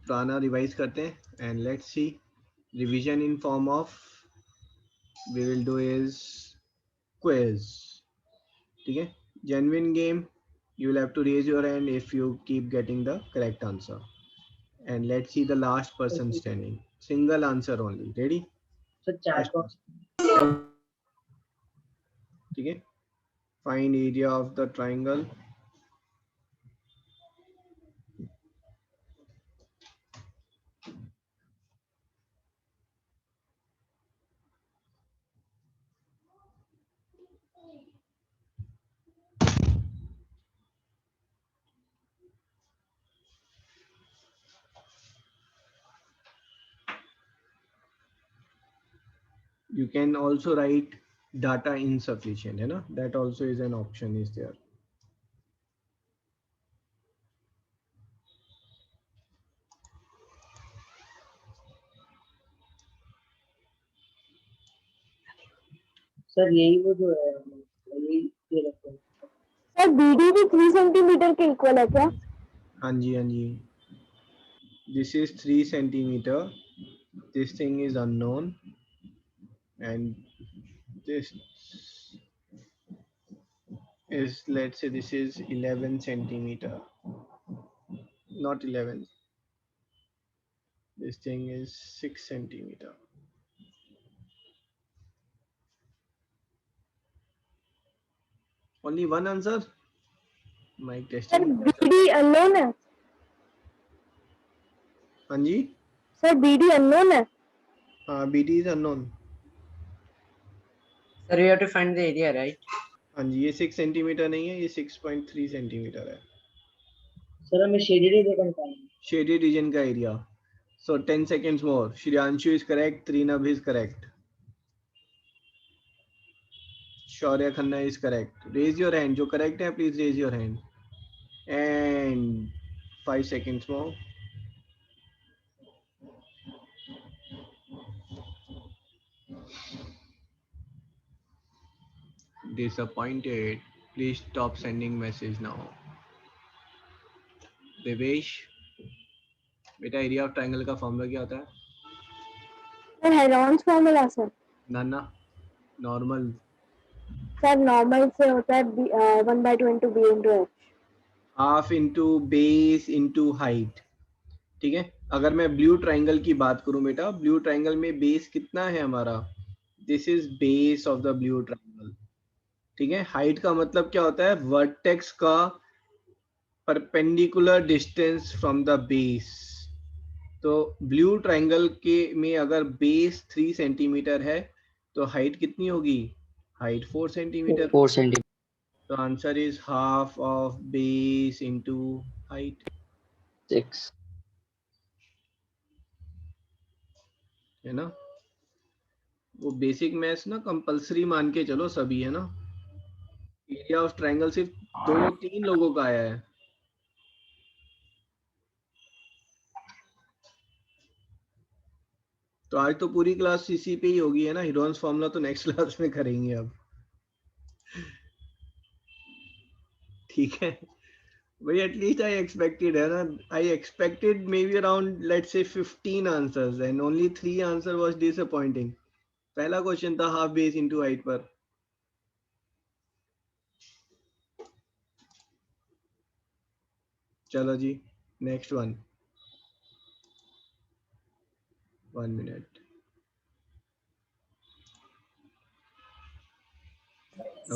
पुराना रिवाइज करते हैं and let's see revision in form of we will do is quiz. ठीक है, genuine game, you will have to raise your hand if you keep getting the correct answer. And let's see the last person standing. Single answer only. Ready? So chat box. ठीक है, find area of the triangle. You can also write data insufficient, है ना? That also is an option is there. Sir यही वो जो है यही ये रखो. सर BD भी 3 सेंटीमीटर के इक्वल है क्या? हाँ जी, हाँ जी. This is 3 centimeter. This thing is unknown. And this is, let's say this is 11 centimeter. Not 11. This thing is 6 centimeter. Only one answer? Mic sir testing. BD unknown है. हाँ जी, sir BD unknown है. हाँ, BD is unknown. Sir, you have to find the area, right? हाँ जी, ये 6 centimetre नहीं है, ये 6.3 centimetre है. सर हमें शेडेड एरिया निकालना है. Shaded region का area. So 10 seconds more. Shriyanshu is correct. Trinab is correct. Shaurya Khanna is correct. Raise your hand. जो correct है, please raise your hand. And 5 seconds more. Disappointed. Please stop sending message now. Devesh, बेटा area of triangle का formula क्या होता है? Sir Heron's formula sir. ना normal. Sir normal से होता है 1/2 into B into H. Half into base into height. ठीक है, अगर मैं ब्लू ट्रायंगल की बात करूं बेटा, ब्लू ट्रायंगल में बेस कितना है हमारा? This is base of the blue triangle. ठीक है, हाइट का मतलब क्या होता है? वर्टेक्स का perpendicular distance from the base. तो ब्लू ट्रायंगल के में अगर बेस 3 सेंटीमीटर है तो हाइट कितनी होगी? Height 4 centimetre. 4 centimeter. तो answer is half of base into height. 6. है ना? वो बेसिक मैथ्स ना कंपलसरी मान के चलो सभी, है ना? एरिया ऑफ ट्रायंगल सिर्फ 2-3 लोगों का आया है. तो आज तो पूरी क्लास सीसी पे ही होगी, है ना? हीरोन्स फॉर्मूला तो नेक्स्ट क्लास में करेंगे अब. ठीक है भाई, एटलीस्ट आई एक्सपेक्टेड, है ना? I expected may be around let's say 15 answers and only 3 answer was disappointing. पहला क्वेश्चन था हाफ बेस इनटू हाइट पर. चलो जी, next one. 1 minute.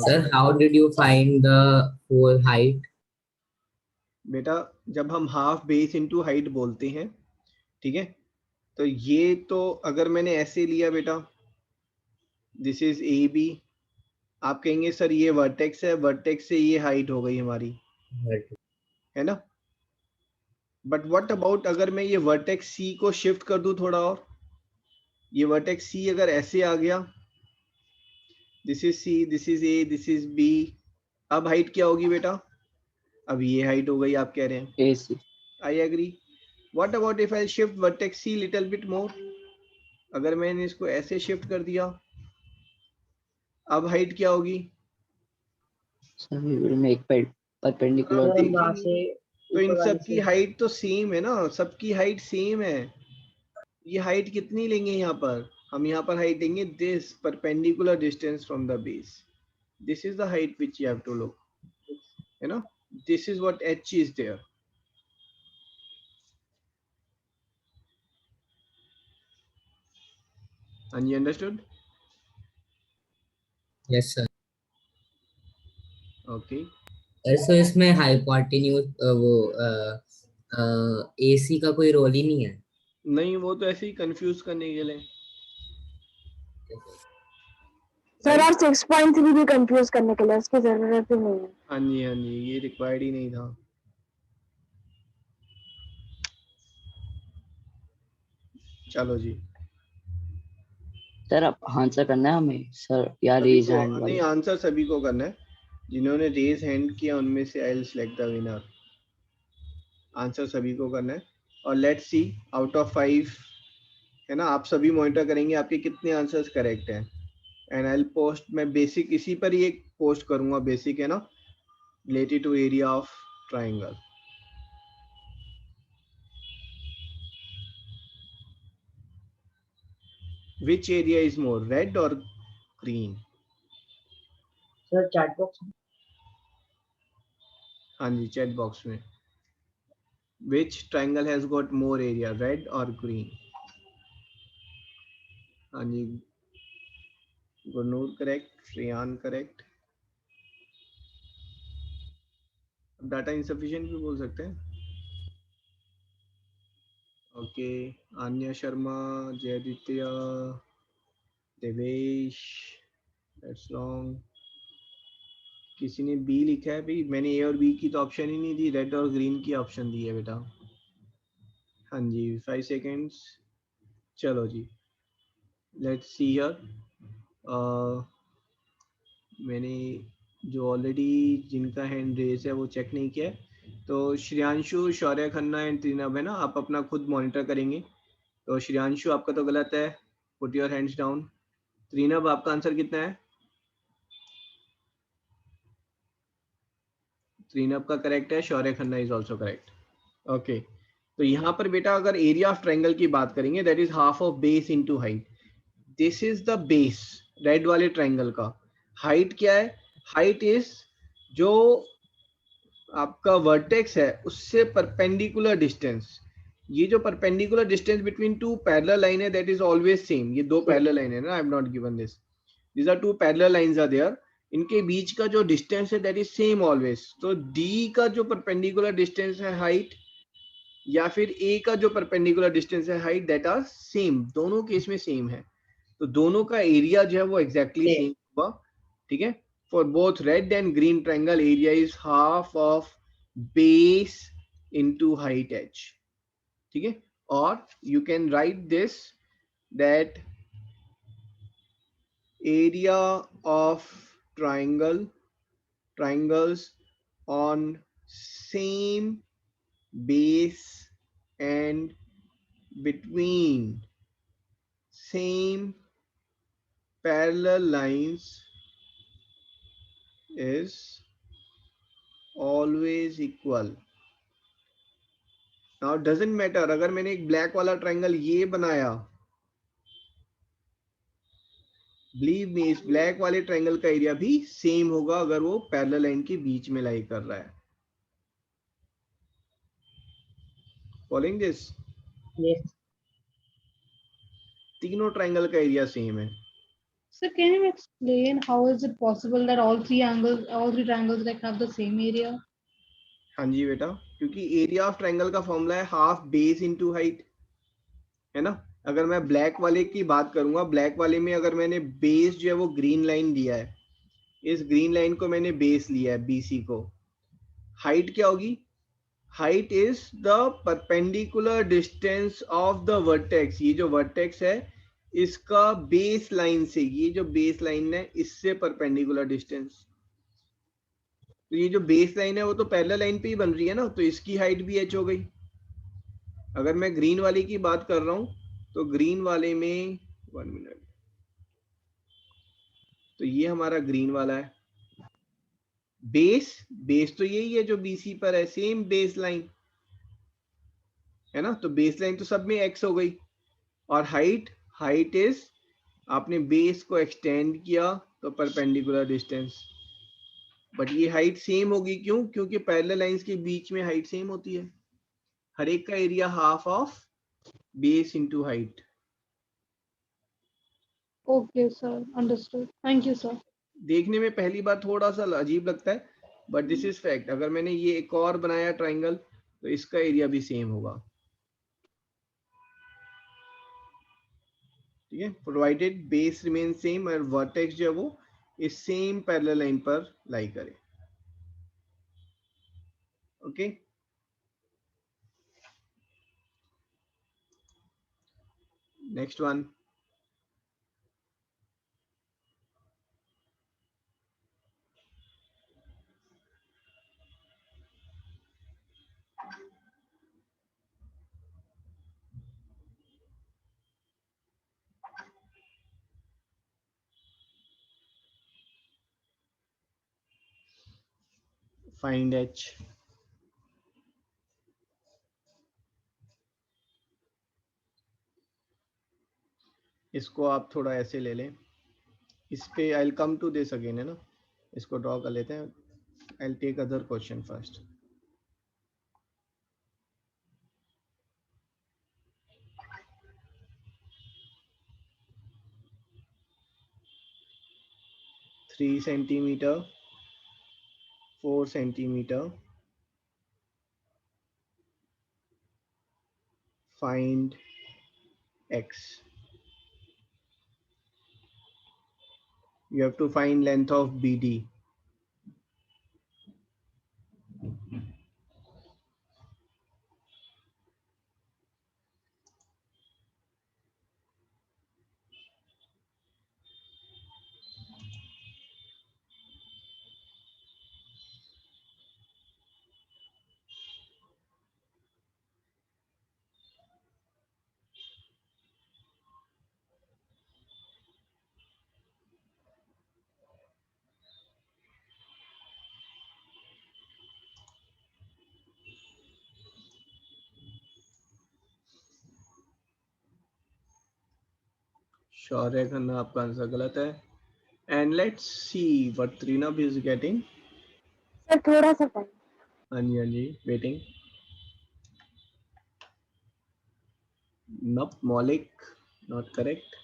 Sir, how did you find the whole height? बेटा जब हम हाफ बेस इनटू हाइट बोलते हैं, ठीक है, तो ये तो अगर मैंने ऐसे लिया बेटा, दिस इज ए बी, आप कहेंगे सर ये वर्टेक्स है, वर्टेक्स से ये हाइट हो गई हमारी, है ना? बट व्हाट अबाउट अगर मैं ये वर्टेक्स सी को शिफ्ट कर दूं थोड़ा और, ये वर्टेक्स सी अगर ऐसे आ गया, this is C, this is A, this is B, अब हाइट क्या होगी बेटा? अब ये हाइट हो गई, आप कह रहे हैं. AC. I agree. What about if I shift vertex C little bit more, अगर मैंने इसको ऐसे शिफ्ट कर दिया, अब हाइट क्या होगी? So we will make perpendicular. आप हम वहाँ से तो इन ऊपर वाले सब की से हाइट तो सेम है ना, सबकी हाइट सेम है। ये हाइट कितनी लेंगे यहाँ पर, हम यहाँ पर हाइट लेंगे this perpendicular distance from the base, this is the height which you have to look, है ना, this is what h is there. And you understood? Yes, sir. Okay. Sir इसमें हाइपोटेन्यूज वो AC का कोई role ही नहीं है। नहीं, वो तो ऐसे ही कंफ्यूज करने के लिए, सर राइट। और 6.3 भी कंफ्यूज करने के लिए, उसकी जरूरत ही नहीं है। हाँ जी, हाँ जी, ये रिक्वायर्ड ही नहीं था। चलो जी, सर अब आंसर करना है हमें सर, या सभी रेज को हैंड नहीं, वाला? आंसर सभी को करना है। जिन्होंने रेज हैंड किया उनमें से I will select the winner. Answer सभी को करना है। और लेट्स सी आउट ऑफ 5, है ना, आप सभी मॉनिटर करेंगे आपके कितने आंसर्स करेक्ट हैं। एंड आई विल पोस्ट, मैं बेसिक इसी पर ही एक पोस्ट करूंगा, बेसिक है ना, related to area of triangle. Which area is more, red or green? Sir chat box में हाँ जी, चैट बॉक्स में। Which triangle has got more area, red or green? हाँ जी, Gurnoor correct, Shreyan correct, data insufficient भी बोल सकते हैं। Okay, Aanya Sharma, Jaiditya, Devesh, that's wrong. किसी ने बी लिखा है भाई, मैंने ए और बी की तो ऑप्शन ही नहीं दी, रेड और ग्रीन की ऑप्शन दी है बेटा। हाँ जी, 5 सेकेंड्स। चलो जी, लेट्स सी हियर। मैंने जो ऑलरेडी जिनका हैंड रेज है वो चेक नहीं किया है, तो श्रेयांशु, शौर्य खन्ना एंड त्रिनव है ना, आप अपना खुद मॉनिटर करेंगे। तो श्रेयांशु आपका तो गलत है, put your hands down. Trinav आपका आंसर कितना है? त्रिनव का करेक्ट है, Shaurya Khanna is also correct. Okay, तो यहाँ पर बेटा अगर एरिया ऑफ ट्रायंगल की बात करेंगे, that is half of base into height. This is the base, red वाले ट्रायंगल का हाइट क्या है? हाइट इज जो आपका वर्टेक्स है उससे परपेंडिकुलर डिस्टेंस। ये जो perpendicular distance between two parallel line है, दैट इज ऑलवेज सेम। ये दो पैरेलल लाइन है ना, I have not given this, these are two parallel lines are there, इनके बीच का जो डिस्टेंस है दैट इज सेम ऑलवेज। तो डी का जो परपेंडिकुलर डिस्टेंस है हाइट, या फिर ए का जो परपेंडिकुलर डिस्टेंस है हाइट, दैट आर सेम, दोनों केस में सेम है। तो दोनों का एरिया जो है वो एग्जैक्टली सेम होगा, ठीक है। For both red and green triangle, area is half of base into height h, ठीक है। और you can write this that area of triangles on same base and between same parallel lines is always equal. Now doesn't matter अगर मैंने एक black वाला triangle ये बनाया, believe me इस ब्लैक वाले ट्रायंगल का एरिया भी सेम होगा अगर वो पैरेलल लाइन के बीच में लाई कर रहा है। Following this, yes. तीनों ट्रायंगल का एरिया सेम है। So can you explain how is it possible that all three triangles like have the same area? हाँ जी बेटा, क्योंकि एरिया ऑफ ट्रायंगल का फॉर्मूला है हाफ बेस इनटू हाइट, है ना। अगर मैं ब्लैक वाले की बात करूंगा, ब्लैक वाले में अगर मैंने बेस जो है वो ग्रीन लाइन दिया है, इस ग्रीन लाइन को मैंने बेस लिया है BC को, हाइट क्या होगी? Height is the perpendicular distance of the vertex. ये जो वर्टेक्स है इसका बेस लाइन से, ये जो बेस लाइन है इससे परपेंडिकुलर डिस्टेंस। तो ये जो बेस लाइन है वो तो पैरेलल लाइन पे ही बन रही है ना, तो इसकी हाइट भी h हो गई। अगर मैं ग्रीन वाले की बात कर रहा हूं तो ग्रीन वाले में 1 मिनट, तो ये हमारा ग्रीन वाला है, बेस बेस तो यही है जो BC पर है, सेम बेस लाइन है ना, तो बेस लाइन तो सब में x हो गई, और हाइट हाइट इज आपने बेस को एक्सटेंड किया तो परपेंडिकुलर डिस्टेंस, बट ये हाइट सेम होगी, क्यों? क्योंकि पैरेलल लाइंस के बीच में हाइट सेम होती है, हर एक का area half of base into height. Okay, sir. Understood. Thank you, sir. देखने में पहली बार थोड़ा सा अजीब लगता है, बट दिस इज फैक्ट। अगर मैंने ये एक और बनाया ट्राइंगल तो इसका एरिया भी सेम होगा, ठीक है, प्रोवाइडेड बेस रिमेन सेम और वर्टेक्स जो है वो इस सेम पैरेलल लाइन पर लाई करे। Okay, next one. Find h। इसको आप थोड़ा ऐसे ले लें, इस पे I will come to this again, है ना, इसको ड्रॉ कर लेते हैं। I will take other question first. Three centimetre 4 centimetre, find x। You have to find length of BD। Shaurya Khanna, आपका आंसर गलत है। And let's see what Trinav is getting. Sir थोड़ा सा टाइम। हाँ जी, हाँ जी, वेटिंग। नप मौलिक, नॉट करेक्ट।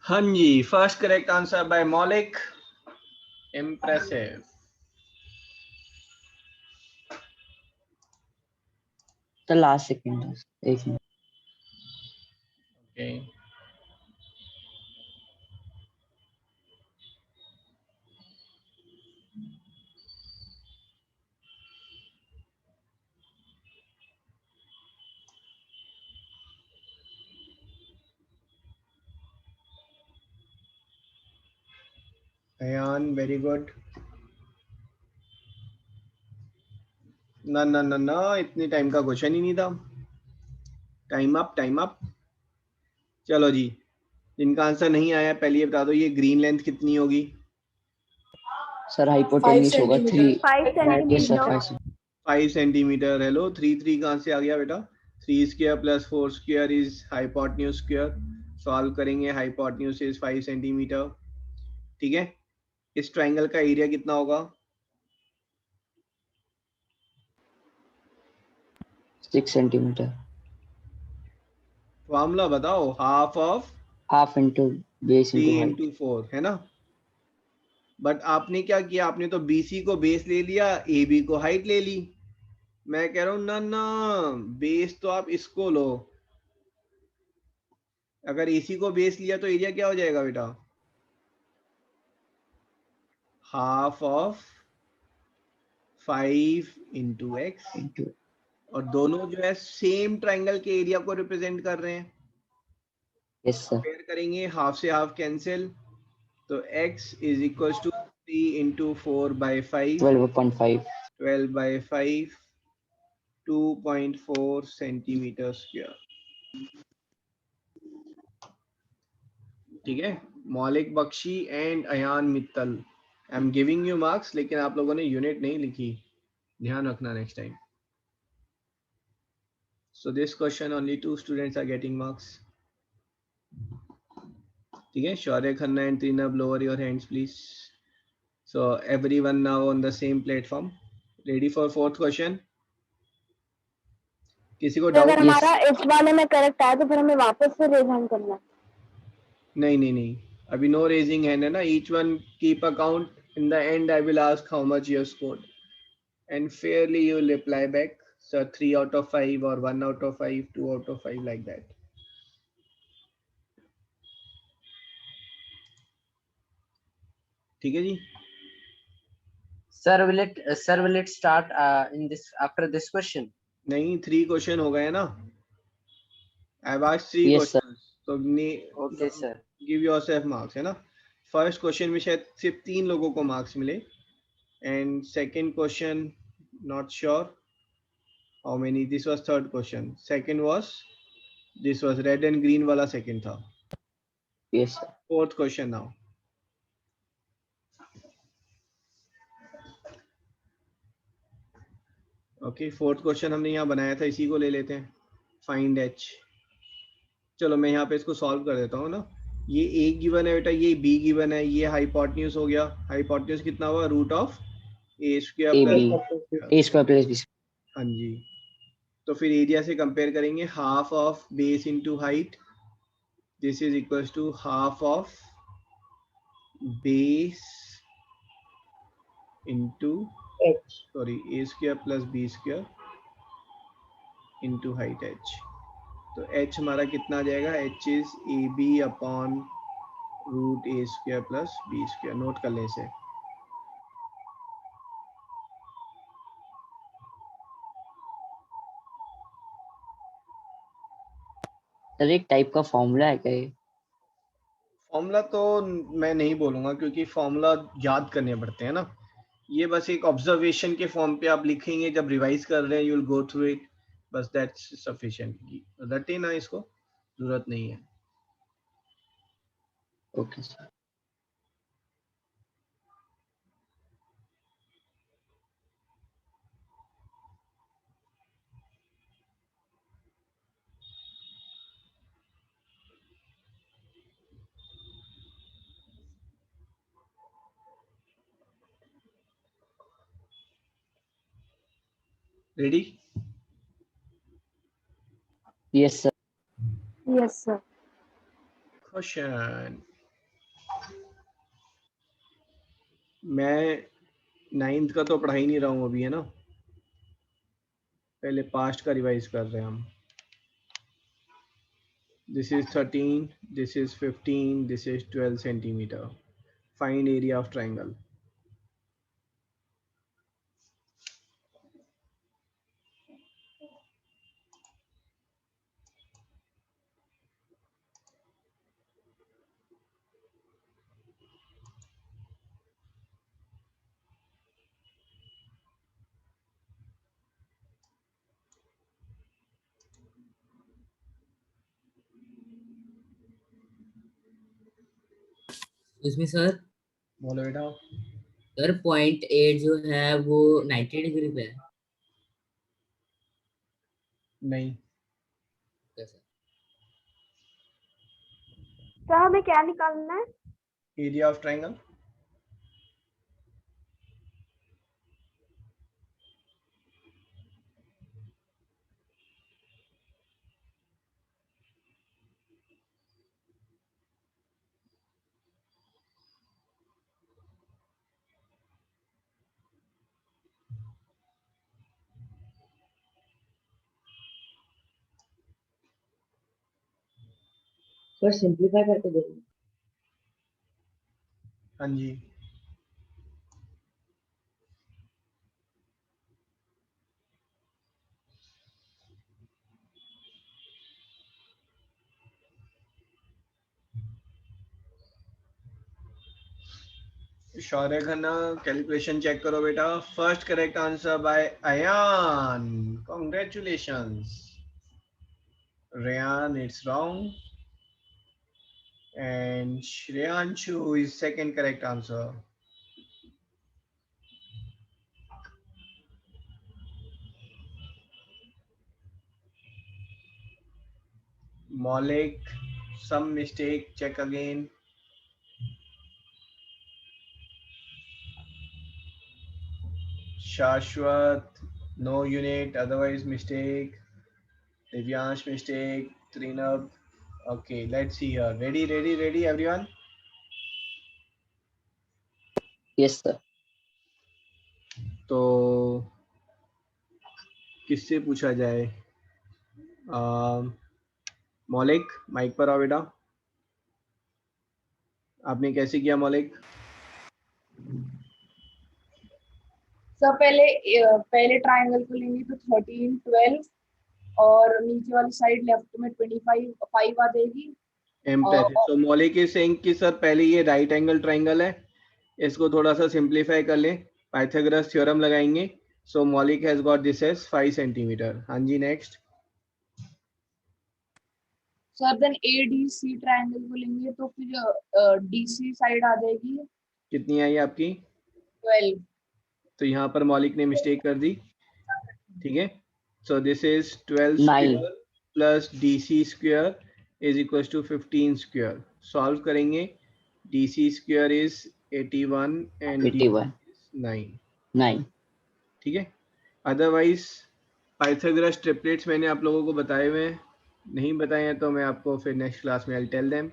हाँ जी, first correct answer by Maulik, impressive. The last second. एक minute. Okay, Ayaan very good. ना ना ना ना, इतने टाइम का क्वेश्चन ही नहीं था। Time up, time up. चलो जी, जिनका आंसर नहीं आया पहले ये बता दो, ये ग्रीन लेंथ कितनी होगी? सर हाइपोटेन्यूज होगा 3। 5 Yes sir, centimetre. 5 5 centimetre. Hello, 3 कहाँ से आ गया बेटा? 3 square plus 4 square is hypotenuse square. Solve करेंगे, हाइपोटेन्यूज इज 5 सेंटीमीटर, ठीक है। इस ट्राइंगल का एरिया कितना होगा? 6 सेंटीमीटर। फॉर्मूला बताओ, half of half into base 3 into height. Into 4, है ना। बट आपने क्या किया, आपने तो BC को बेस ले लिया, AB को हाइट ले ली। मैं कह रहा हूं ना ना, बेस तो आप इसको लो। अगर AC को बेस लिया तो एरिया क्या हो जाएगा बेटा? हाफ ऑफ 5 इंटू एक्स, और दोनों जो है सेम ट्राइंगल के एरिया को रिप्रेजेंट कर रहे हैं. Yes sir. कंपेयर करेंगे, हाफ से हाफ कैंसिल, तो x is equal to 3 into 4/5, 12.5. 12/5, 2.4 centimetre square. ठीक है, Maulik Bakshi and Ayaan Mittal, I am giving you marks, लेकिन आप लोगों ने यूनिट नहीं लिखी, ध्यान रखना next time. So this question only 2 students are getting marks. ठीक है, Shaurya Khanna and Trinab, lower your hands please. So everyone now on the same platform. Ready for fourth question? किसी को तो अगर डाउट? हमारा इस वाले में करेक्ट आया तो फिर हमें वापस से रेज हैंड करना है. नहीं नहीं नहीं, अभी नो रेजिंग हैंड है ना. Each one keep account. In the end I will ask how much you scored, and fairly you will reply back. So 3 out of 5 or 1 out of 5, 2 out of 5, like that. ठीक है जी. Sir, will it start in this after this question? नहीं, 3 question हो गए ना. I've asked 3 Yes sir. questions. तो Okay sir. give yourself marks, है ना. First question में शायद सिर्फ 3 लोगों को मार्क्स मिले, and second question not sure how many. This was third question. Second was, this was red and green वाला सेकंड था. Yes sir. Fourth question now. Okay, fourth question हमने यहाँ बनाया था, इसी को ले लेते हैं. Find H. चलो मैं यहाँ पे इसको सॉल्व कर देता हूँ ना. ये ए गिवन है बेटा, ये बी गिवन है, ये हाइपोटेन्यूज हो गया. हाइपोटेन्यूज कितना हुआ? Root of A square plus A square plus B square. हाँ जी. तो फिर एरिया से कंपेयर करेंगे. Half of base into height, this is equals to half of base into sorry A square plus B square into height H. तो h हमारा कितना आ जाएगा? h is A B upon root A square plus B square. Note कर लें इसे. Sir एक type का फॉर्मूला है क्या ये? फॉर्मूला तो मैं नहीं बोलूंगा, क्योंकि फॉर्मूला याद करने पड़ते हैं ना. ये बस एक ऑब्जर्वेशन के फॉर्म पे आप लिखेंगे जब रिवाइज कर रहे हैं, you will go through it, बस दैट्स सफिशिएंट. रटे ना इसको, जरूरत नहीं है. Okay sir. Ready? Yes sir. Yes sir. Question. मैं 9th का तो पढ़ा ही नहीं रहा हूँ अभी, है ना. पहले पास्ट का रिवाइज कर रहे हैं हम. This is 13, this is 15, this is 12 centimeter. Find area of triangle. इसमें सर, बोलो बेटा. सर पॉइंट 8 जो है वो 90 डिग्री पे है. नहीं, कैसे? तो हमें क्या निकालना है? Area of triangle. Sir simplify करके देखो. हाँ जी. शौर्य खन्ना कैलकुलेशन चेक करो बेटा. First correct answer by Ayaan. Congratulations. Rayan, it's wrong. And Shreyanshu is second correct answer. Maulik, some mistake, check again. Shashwat, no unit, otherwise mistake. Divyansh mistake. Trinab. Okay, let's see here. Ready, everyone? Yes, sir. तो किससे पूछा जाए? मौलिक, mic पर आओ बेटा. आपने कैसे किया मौलिक? सर पहले ट्रायंगल को लेंगे तो 13, 12 और नीचे वाली साइड लेफ्ट में 25 5 आ जाएगी. So मौलिक is saying कि सर पहले ये राइट एंगल ट्राइंगल है, इसको थोड़ा सा सिंप्लीफाई कर लें, पाइथागोरस थ्योरम लगाएंगे. So Maulik has got this as 5 centimetre. हाँ जी, next. Sir then ADC triangle को लेंगे तो फिर DC साइड आ जाएगी कितनी आई आपकी? 12. तो यहाँ पर मौलिक ने मिस्टेक कर दी. ठीक है. So this is 12 9. स्क्वायर प्लस DC square is equal to 15 square. Solve करेंगे. DC square is 81 and 81. 9. ठीक है. अदरवाइज पाइथागोरस ट्रिपलेट्स मैंने आप लोगों को बताए हुए हैं, नहीं बताए हैं तो मैं आपको फिर नेक्स्ट क्लास में I tell them.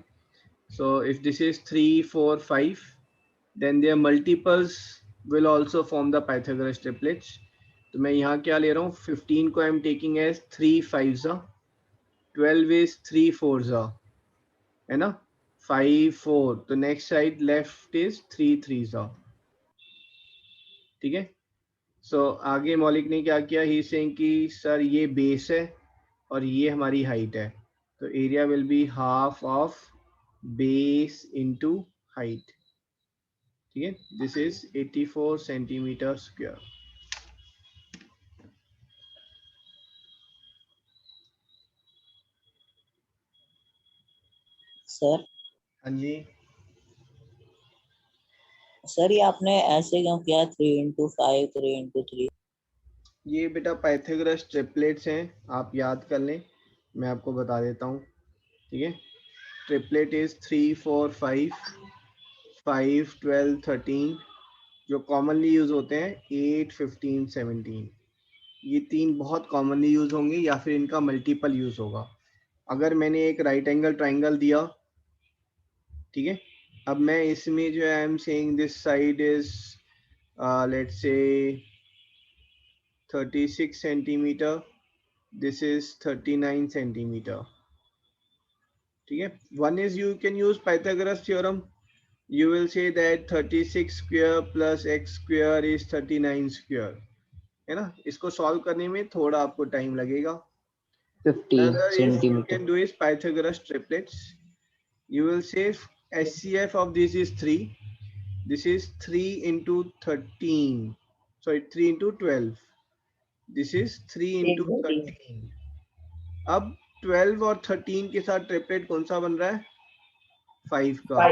So if this is 3, 4, 5 then there multiples will also form the Pythagoras triplets. तो मैं यहाँ क्या ले रहा हूँ? 15 को I am taking as 3 5s, 12 is 3 4s, है ना, 5 4. तो next side left is 3 3s. ठीक है. सो आगे मौलिक ने क्या किया? ही सेइंग कि सर ये बेस है और ये हमारी हाइट है, तो area will be half of base into height. ठीक है. This is 84 centimetre square. Sir हाँ जी. सर ये आपने ऐसे क्यों किया 3 into 5 3 into 3? ये बेटा पाइथागोरस ट्रिपलेट्स हैं, आप याद कर लें, मैं आपको बता देता हूँ. ठीक है. Triplet is 3 4 5 5 12 13. जो कॉमनली यूज होते हैं 8 15 17. ये तीन बहुत कॉमनली यूज होंगे या फिर इनका मल्टीपल यूज होगा. अगर मैंने एक राइट एंगल ट्राइंगल दिया, ठीक है, अब मैं इसमें जो I am saying this side is let's say 36 centimetre, this is 39 centimetre. ठीक है. One is you can use Pythagoras theorem. You will say that 36 square plus x square is 39 square, है ना. इसको सॉल्व करने में थोड़ा आपको टाइम लगेगा. 50 Another if you centimeter. can do is Pythagoras triplets. You will say SCF of this is 3. This is 3 into 13. Sorry, 3 into 12. This is 3 into 13. अब 12 और 13 के साथ ट्रिपलेट कौन सा बन रहा है? 5 का.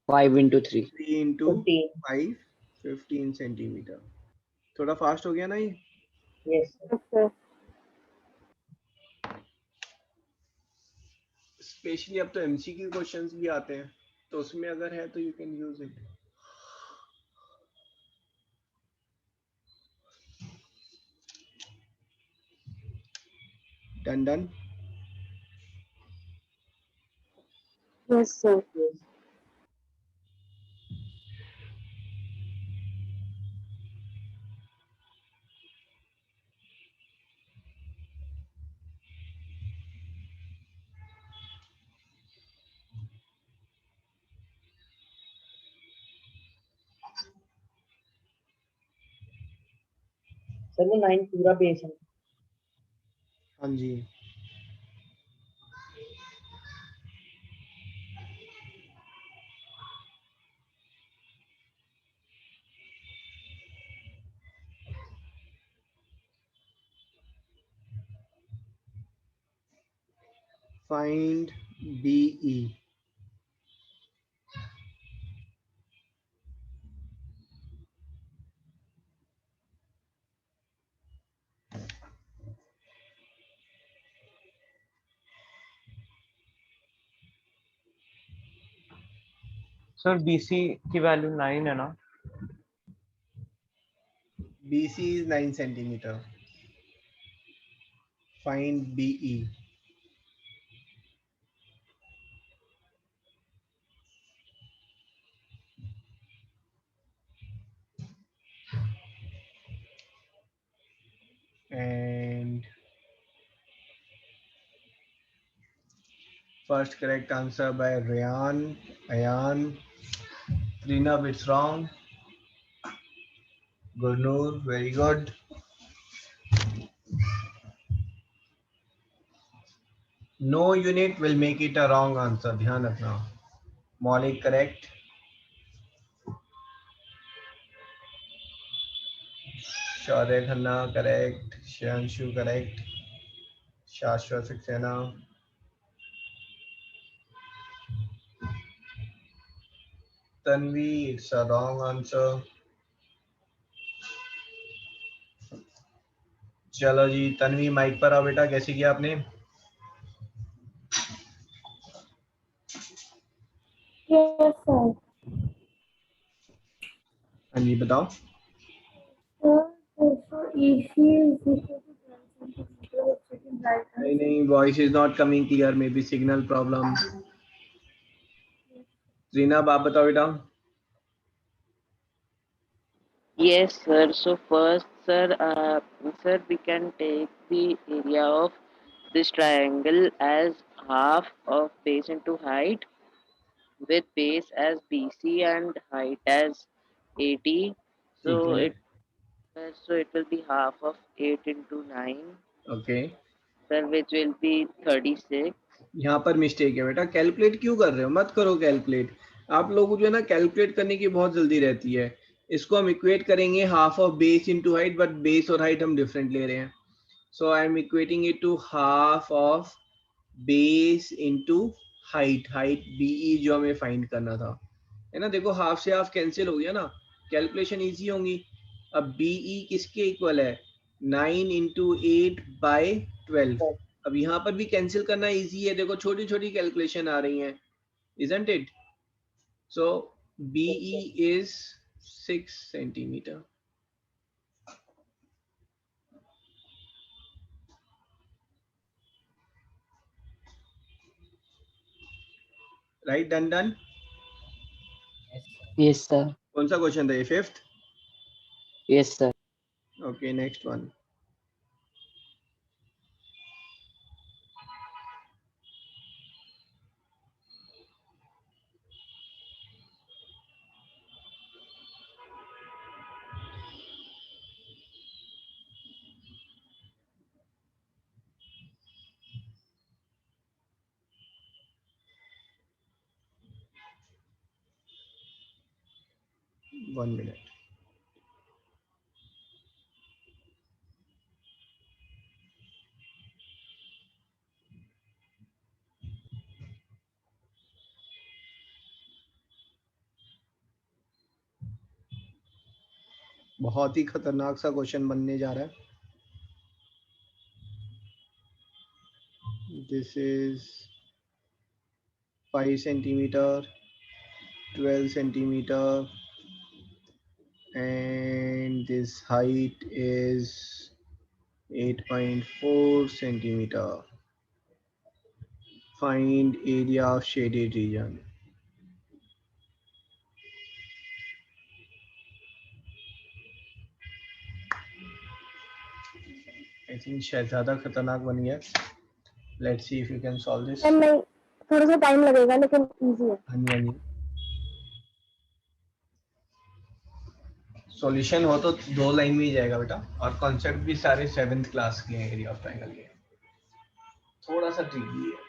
5 into 3. 3 into 5 15 centimetre. थोड़ा फास्ट हो गया ना ये? Okay. स्पेशली अब तो एमसीक्यू क्वेश्चंस भी आते हैं, तो उसमें अगर है तो you can use it. Done. Yes, sir. Sir वो 9 पूरा बेस है. हाँ जी. Find BE. सर BC की वैल्यू 9 है ना? BC is 9 centimeter. Find BE. And first correct answer by Ryan. Ayan. Trinab, it's wrong. Gurnur, very good. No unit will make it a wrong answer. ध्यान रखना. Maulik correct. Shaurya Khanna correct. Shanshu correct. Shashwat Saxena. Tanvi, it's a wrong answer. चलो जी Tanvi mic पर आओ बेटा. कैसे किया आपने? Yes, sir. हाँ जी बताओ. So AC is equal to 12 centimeter, which is in right hand. नहीं, voice is not coming clear. Maybe signal problem. रीनाब आप बताओ बेटा. Yes, sir. So first, sir, we can take the area of this triangle as half of base into height, with base as BC and height as 80. ठीक So है. it will be half of 8 into 9, okay. sir, which will be 36. यहाँ पर mistake है बेटा. Calculate क्यों कर रहे हो? मत करो कैलकुलेट. आप लोगों को जो है ना कैलकुलेट करने की बहुत जल्दी रहती है. इसको हम इक्वेट करेंगे half of base into height, but base और हाइट हम डिफरेंट ले रहे हैं. So I am equating it to half of base into height. Height B E जो हमें फाइंड करना था, है ना. देखो हाफ से हाफ कैंसिल हो गया ना, कैलकुलेशन इजी होंगी. अब बीई किसके इक्वल है? 9 इंटू 8 बाय 12. अब यहाँ पर भी कैंसिल करना इजी है. देखो छोटी छोटी कैलकुलेशन आ रही हैं, isn't it? So BE is 6 centimeter. Right, done. Yes, sir. कौन सा क्वेश्चन था ये? 5th. Yes, sir. Okay, next one. One minute. बहुत ही खतरनाक सा क्वेश्चन बनने जा रहा है. This is 5 centimeter, 12 centimeter, and this height is 8.4 centimeter. Find area of shaded region. I think शायद ज़्यादा खतरनाक बन गया. Let's see if you can solve this. Sir नहीं, थोड़ा सा टाइम लगेगा लेकिन इजी है. हाँ जी. सॉल्यूशन हो तो 2 लाइन में ही जाएगा बेटा, और कॉन्सेप्ट भी सारे 7th क्लास के हैं एरिया ऑफ ट्रायंगल के. थोड़ा सा ट्रिकी है.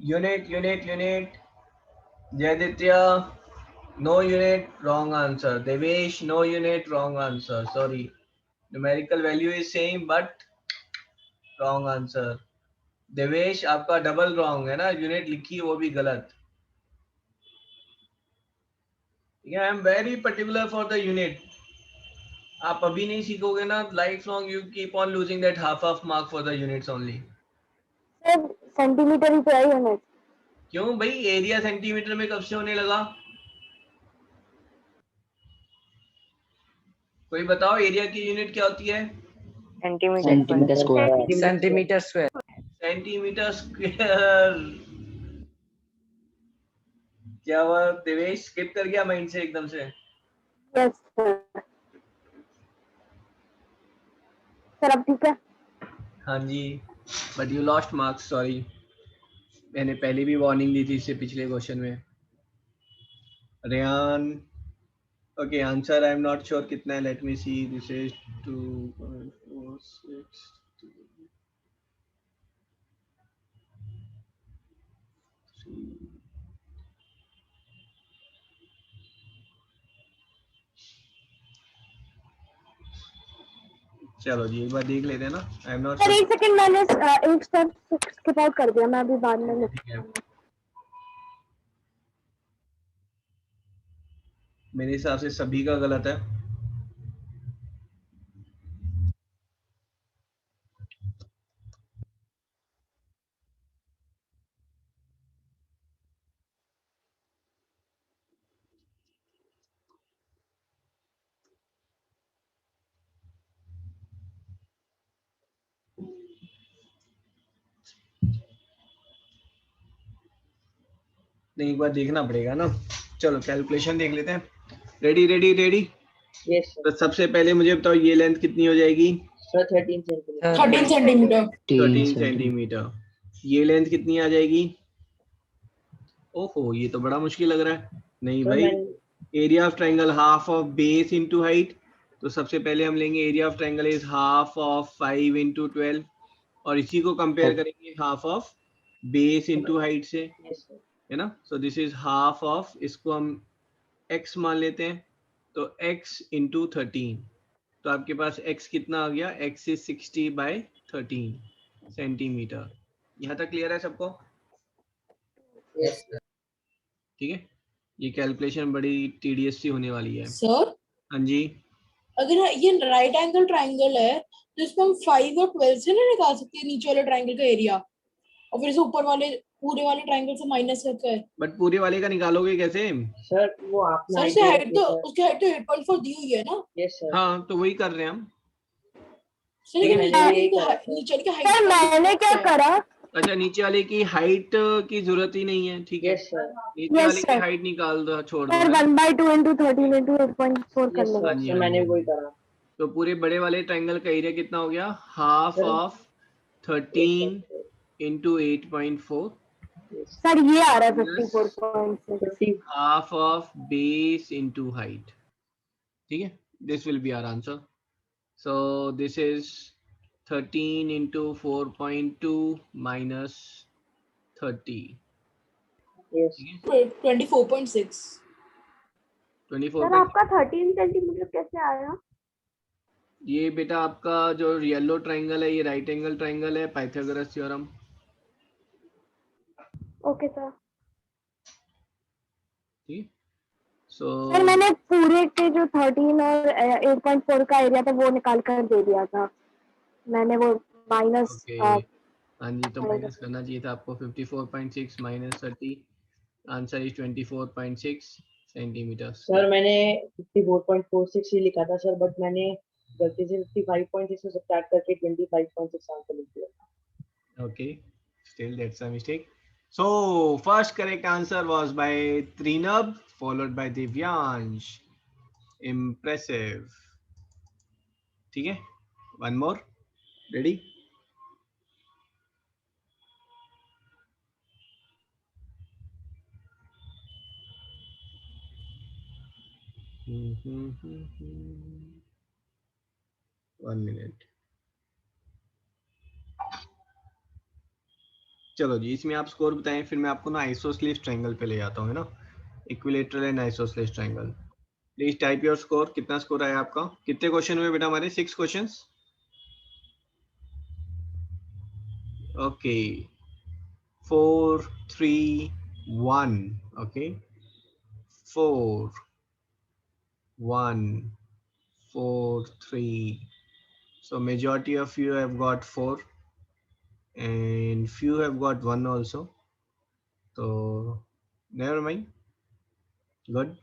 Unit. Jaditya, no unit, wrong answer. Devesh, no unit, wrong answer. Sorry. Numerical value is same but wrong answer. Devesh आपका डबल रॉन्ग है ना, यूनिट लिखी वो भी गलत. I am very particular for the unit. आप अभी नहीं सीखोगे ना, life long you keep on losing that half mark for the units only. Sir centimetre ही तो है यूनिट. क्यों भाई, एरिया सेंटीमीटर में कब से होने लगा? कोई बताओ एरिया की यूनिट क्या होती है? Centimetre square. Centimetre square. Centimetre square. क्या हुआ देवेश, स्किप कर गया माइंड से एकदम से? Yes sir. सर अब ठीक है? हाँ जी, but you lost marks, sorry. मैंने पहले भी वार्निंग दी थी इससे पिछले क्वेश्चन में. Rehan, okay answer I am not sure कितना है. Let me see. This is 2.46. चलो जी एक बार देख लेते हैं ना. आई एम नॉट सर एक सेकंड, मैंने एक स्टेप स्किप आउट कर दिया. मैं अभी बाद में श्योर. मेरे हिसाब से सभी का गलत है. नहीं, एक बार देखना पड़ेगा ना. चलो कैलकुलेशन देख लेते हैं. Ready ready ready. यस तो सबसे पहले मुझे बताओ ये लेंथ कितनी हो जाएगी? Sir 13 centimetre. 13 सेंटीमीटर. 13 सेंटीमीटर. ये लेंथ कितनी आ जाएगी? ओहो, ये तो बड़ा मुश्किल लग रहा है. नहीं भाई, area of triangle half of base into height. तो सबसे पहले हम लेंगे area of triangle is half of 5 into 12 और इसी को कंपेयर करेंगे half of base into height से, है ना. सो दिस इज हाफ ऑफ, इसको हम x मान लेते हैं, तो x इंटू 13. तो आपके पास x कितना आ गया? x is 60/13 centimetre. यहाँ तक क्लियर है सबको? Yes sir. ठीक है. ये कैलकुलेशन बड़ी टीडियस सी होने वाली है. सर हाँ जी. अगर ये राइट एंगल ट्राइंगल है तो इसमें हम 5 और 12 से नहीं निकाल सकते नीचे वाले ट्राइंगल का एरिया और फिर से ऊपर वाले पूरे वाले ट्राइंगल से माइनस करके? बट पूरे वाले का निकालोगे कैसे? सर वो आपने सर से हाइट तो उसकी हाइट तो 8.4 दी हुई है ना. Yes sir. हाँ तो वही कर रहे हैं हम. सर ठीक है, लेकिन नीचे वाले की हाइट. सर मैंने क्या करा? अच्छा, नीचे वाले की हाइट की जरूरत ही नहीं है. ठीक है, यस सर. नीचे Yes, वाले की sir. हाइट निकाल दो, छोड़ दो. सर 1/2 into 13 into 8.4 कर यस लेंगे. हाँ सर. जी, सर हाँ मैंने जी. वही करा. तो पूरे बड़े वाले ट्रायंगल का एरिया कितना हो गया? Half sir, of 13 into 8.4 sir ये आ रहा है 54.6. Half of base into height. ठीक है, this will be our answer. So this is 13 into 4.2 minus 30. Yes. 24.6. 24. Sir आपका 13 सेंटीमीटर कैसे आया? ये बेटा आपका जो येलो ट्रायंगल है ये राइट एंगल ट्रायंगल है, पाइथागोरस थ्योरम. Okay sir. ठीक. सो सर मैंने पूरे के जो 13 और 8.4 का एरिया था वो निकाल कर दे दिया था. मैंने वो माइनस. ओके. हाँ जी, तो माइनस करना चाहिए था आपको. 54.6 minus 30, answer is 24.6 centimetre. Sir मैंने 54.46 ही लिखा था सर, बट मैंने गलती से 55.6 से सब्ट्रैक्ट करके 25.6 आंसर लिख दिया. Okay, still that's a mistake. So first correct answer was by Trinab, followed by Divyansh. Impressive. ठीक है, one more. Ready? One minute. चलो जी, इसमें आप स्कोर बताएं, फिर मैं आपको ना आइसोस्लेस ट्रायंगल पे ले जाता हूँ, है ना, equilateral and isosceles triangle. Please type your score. कितना स्कोर आया आपका? कितने क्वेश्चन हुए बेटा हमारे? 6 questions. Okay, 4 3 1। Okay, 4 1 4 3. So majority of you have got 4 and few have got 1 also. So never mind. Good.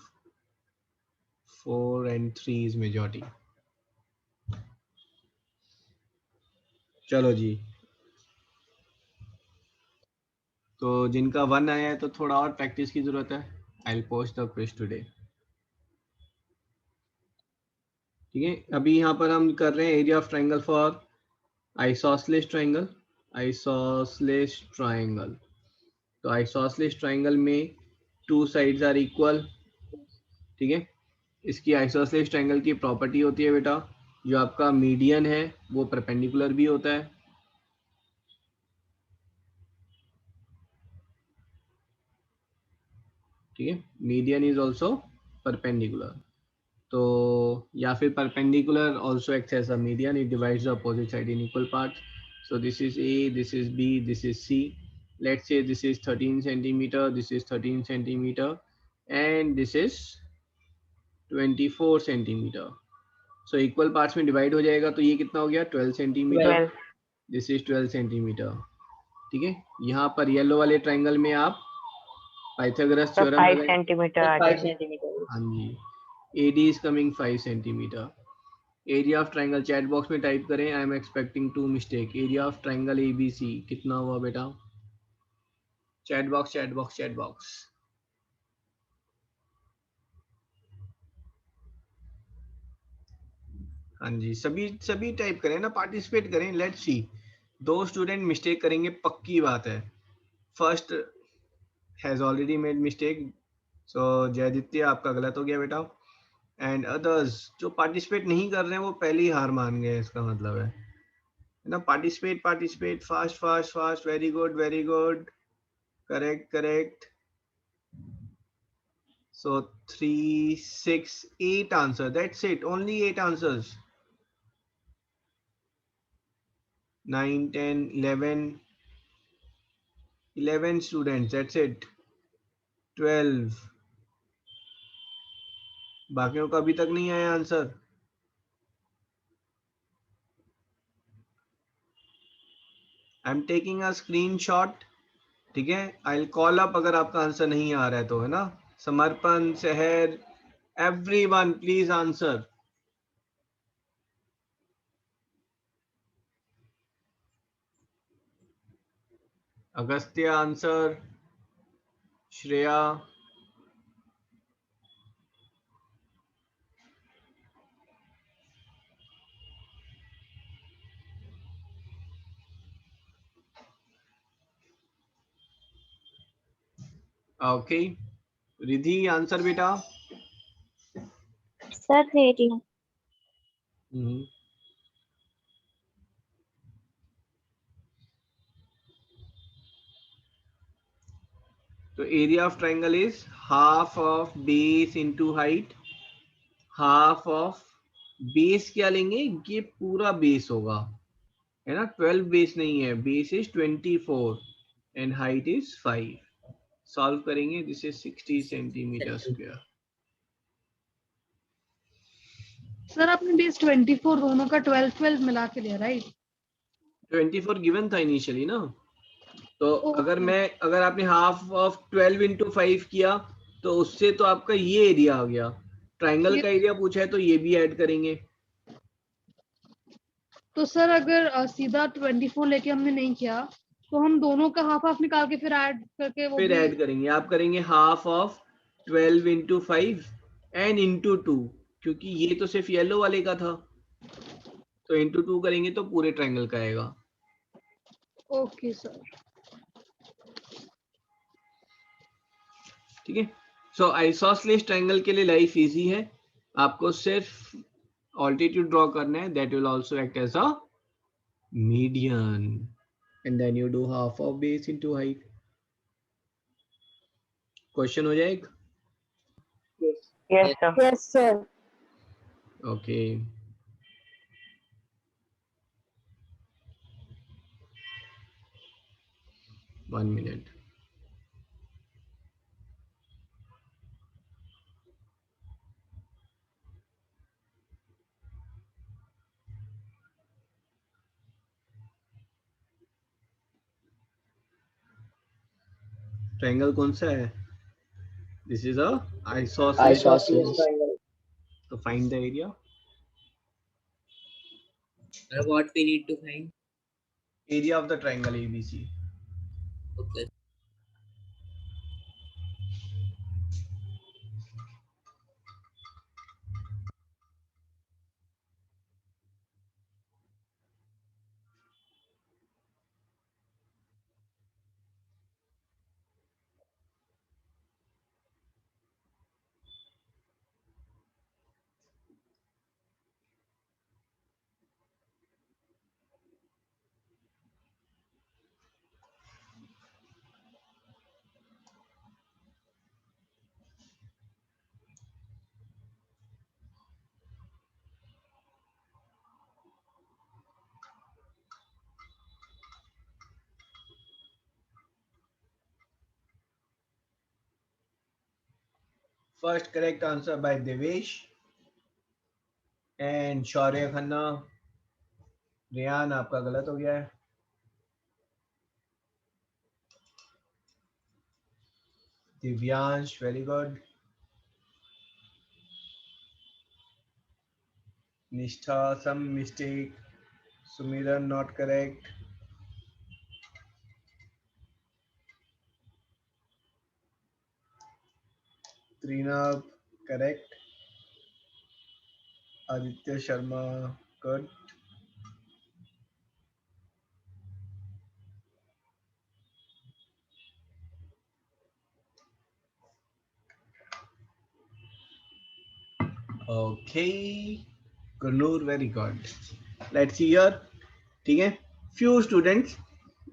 4 and 3 is majority. चलो जी, तो जिनका 1 आया है तो थोड़ा और प्रैक्टिस की जरूरत है। I'll post the quiz today. ठीक है, अभी यहाँ पर हम कर रहे हैं area of triangle for isosceles triangle. Isosceles triangle, तो आइसोस्लेस ट्रायंगल में 2 साइड्स आर इक्वल। ठीक है, इसकी आइसोस्लेस ट्रायंगल की प्रॉपर्टी होती है बेटा, जो आपका मीडियन है वो परपेंडिकुलर भी होता है। ठीक है, मीडियन इज ऑल्सो परपेंडिकुलर। तो या फिर perpendicular also acts as a median, it divides the opposite side in equal parts. So this is A, this is B, this is C. Let's say this is 13 centimetre, this is 13 centimetre and this is 24 centimetre. So equal parts में divide हो जाएगा, तो ये कितना हो गया? 12 centimetre. This is 12 centimetre. ठीक है, यहाँ पर येलो वाले ट्रायंगल में आप पाइथागोरस थ्योरम 5 सेंटीमीटर। 5 सेंटीमीटर। हाँ जी, AD is coming 5 centimeter. Area of triangle chat box में टाइप करें, I am expecting 2 mistake. Area of triangle ABC कितना हुआ बेटा? Chat box, chat box, chat box. हाँ जी, सभी टाइप करें ना, पार्टिसिपेट करें। लेट्स सी, 2 स्टूडेंट मिस्टेक करेंगे, पक्की बात है। First has already made mistake, so Jayaditya आपका गलत हो गया बेटा। एंड अदर्स जो पार्टिसिपेट नहीं कर रहे हैं वो पहले ही हार मान गए, इसका मतलब है ना। Participate, participate, fast fast fast. Very good, very good, correct correct. So 3 6 8 answer, that's it, only 8 answers. 9 10 11 students, that's it. 12, बाकियों का अभी तक नहीं आया answer. I am taking a screenshot. ठीक है, आई विल कॉल अप अगर आपका आंसर नहीं आ रहा है तो, है ना। समर्पण, शहर, everyone please answer. Agastya answer, Shreya, okay. Riddhi answer बेटा। सर 18। तो area of triangle is half of base into height. Half of base क्या लेंगे? ये पूरा बेस होगा, है ना। 12 बेस नहीं है, base is 24 and height is 5। Solve करेंगे, this is 60 centimetre square. Sir आपने बेस 24 दोनों का 12 मिला के लिया, राइट? 24 गिवन था इनिशियली ना, तो अगर आपने हाफ ऑफ 12 इंटू 5 किया तो उससे तो आपका ये एरिया आ गया। ट्रायंगल का एरिया पूछा है तो ये भी ऐड करेंगे। तो सर अगर सीधा 24 लेके हमने नहीं किया तो हम दोनों का हाफ हाफ निकाल के फिर ऐड करके वो फिर ऐड करेंगे। आप करेंगे half of 12 into 5 and into 2, क्योंकि ये तो सिर्फ येलो वाले का था, तो इंटू 2 करेंगे तो पूरे ट्रायंगल का आएगा। Okay sir. ठीक है, सो आइसोस्लेस ट्रायंगल के लिए लाइफ इजी है। आपको सिर्फ ऑल्टीट्यूड ड्रॉ करना है, that will also act as a median, and then you do half of base into height. Question हो जाएगा? Yes, sir. Yes, sir. Okay. One minute. Triangle कौन सा है? This is a isosceles triangle. So find the area. What we need to find? Area of the triangle ABC. Okay. First correct answer by Devesh and Shaurya Khanna. Riyan आपका गलत हो गया है. Divyansh, very good. Nishtha, some mistake. Sumiran, not correct. Trinab, correct. Aditya Sharma, good. Okay. Gurnur, very good. Let's see here. ठीक है. Few students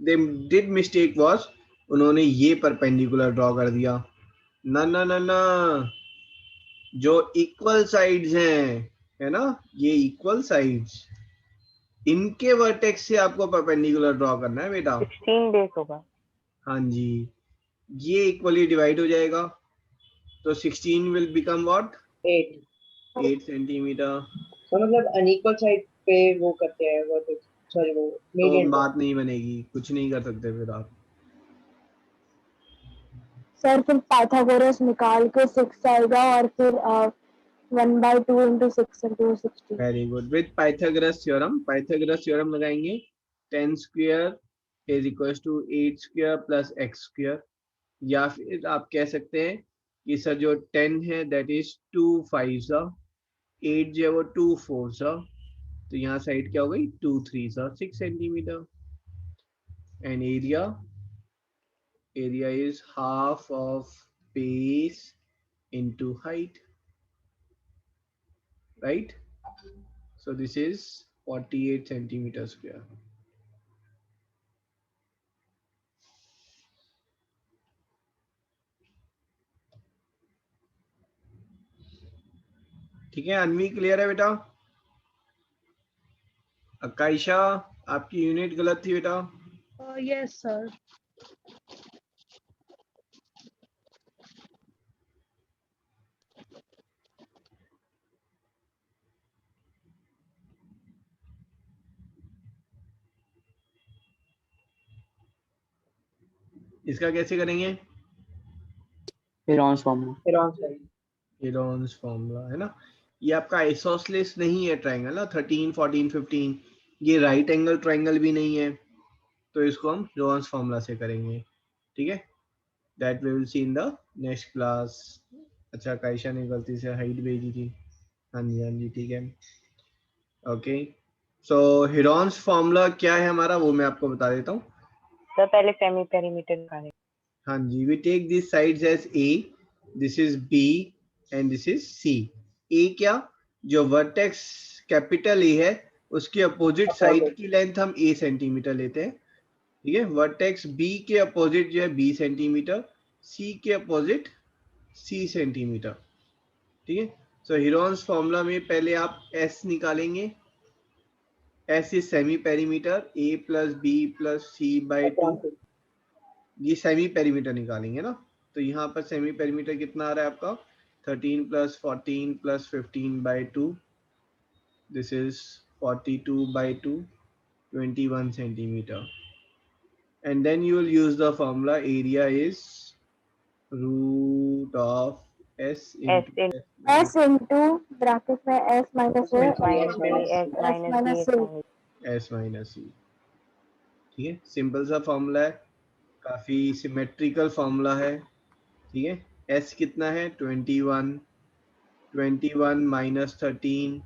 they did mistake was उन्होंने ये perpendicular draw कर दिया. ना ना ना ना, जो इक्वल साइड्स हैं, है ना, ये इक्वल साइड्स, इनके वर्टेक्स से आपको परपेंडिकुलर ड्रॉ करना है बेटा. 16 बेस होगा. हाँ जी, ये इक्वली डिवाइड हो जाएगा तो 16 विल बिकम व्हाट? 8 सेंटीमीटर. तो मतलब अनइक्वल साइड पे वो करते हैं वो, तो सॉरी वो तो मीडियन बात नहीं बनेगी, कुछ नहीं कर सकते फिर आप. सर फिर पाइथागोरस निकाल के 6 आएगा और फिर 1/2 into 6 into 16. Very good. With Pythagoras theorem लगाएंगे. 10 square is equal to 8 square plus x square. या फिर आप कह सकते हैं कि सर जो 10 है दैट इज 2 5 8 जो है वो 2 4 तो यहाँ साइड क्या हो गई? 2 3 6 centimetre. And area is half of base into height, right? So this is 48 centimeter square. ठीक है. अनवी क्लियर है बेटा? अकाइशा, आपकी यूनिट गलत थी बेटा. Yes, sir. इसका कैसे करेंगे? हेरॉन्स फार्मूला है ना. ये आपका आइसोसेलेस नहीं है ट्रायंगल ना. 13 14 15 ये राइट एंगल ट्रायंगल भी नहीं है, तो इसको हम हेरॉन्स फार्मूला से करेंगे. ठीक है. That we will see in the next class. अच्छा, काइशा ने गलती से हाइट भेजी थी. हाँ जी ठीक है. ओके. सो हेरॉन्स फार्मूला क्या है हमारा, वो मैं आपको बता देता हूँ. सर पहले सेमी पेरीमीटर निकालें. हाँ जी. We take this sides as A, this is B and this is C. A क्या, जो वर्टेक्स कैपिटल A है उसकी अपोजिट साइड की लेंथ हम A सेंटीमीटर लेते हैं. ठीक है, वर्टेक्स बी के अपोजिट जो है बी सेंटीमीटर, सी के अपोजिट सी सेंटीमीटर। ठीक है, सो हीरोन्स फॉर्मूला में पहले आप एस निकालेंगे, S is semi perimeter, A plus B plus C by 2, ये सेमी पेरीमीटर निकालेंगे ना। तो यहाँ पर सेमी पेरीमीटर कितना आ रहा है आपका 13 plus 14 plus 15 by 2, this is 42 by 2, 21 centimeter. And then you will use the formula area is root of s into S into bracket में S minus A s minus c। ठीक है, simple सा formula है, काफी symmetrical formula है। ठीक है, s कितना है 21, 21 minus 13,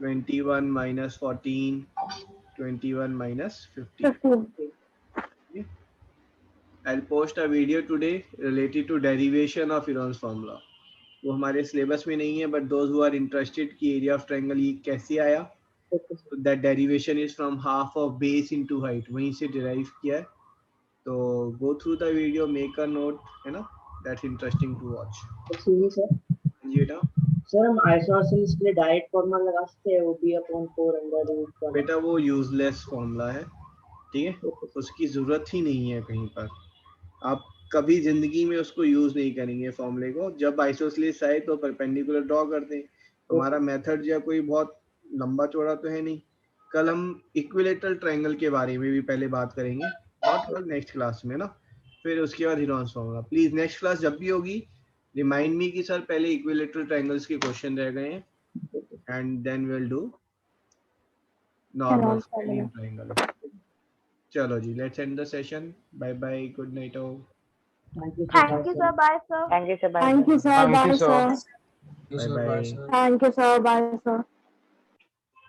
21 minus 14, 21 minus 15। I'll post a video today related to derivation of Heron's formula. वो हमारे सिलेबस में नहीं है, but those who are interested कि area of triangle ये कैसे आया, so that derivation is from half of base into height, वहीं से derive किया है। तो go through the video, make a note, है ना, that's interesting to watch। Sir ji बेटा, सर हम आइसोसेलेस के लिए डायरेक्ट फॉर्मूला लगा सकते हैं, वो भी अपॉन 4 अंडर रूट। बेटा वो यूजलेस फॉर्मूला है, ठीक है, उसकी जरूरत ही नहीं है कहीं पर, आप कभी जिंदगी में उसको यूज नहीं करेंगे फॉर्मूले को। जब आइसोसेलेस आए तो परपेंडिकुलर ड्रॉ कर दें। हमारा मेथड जो है कोई बहुत लंबा चौड़ा तो है नहीं। कल हम इक्विलेटरल ट्रायंगल के बारे में भी पहले बात करेंगे, और कल नेक्स्ट क्लास में ना, फिर उसके बाद Heron's formula. Please next class जब भी होगी रिमाइंड मी कि सर पहले इक्विलेटरल ट्रायंगल्स के क्वेश्चन रह गए हैं, and then will do normal triangle. चलो जी, let's end the session. Bye bye, good night all. Thank you sir, bye sir. Thank you, sir. Bye. Thank you sir, bye sir. Bye bye, Thank you sir, bye sir.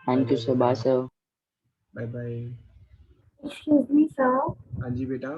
Thank you, sir. Bye, sir. Bye bye. Excuse me sir. हाँ जी बेटा।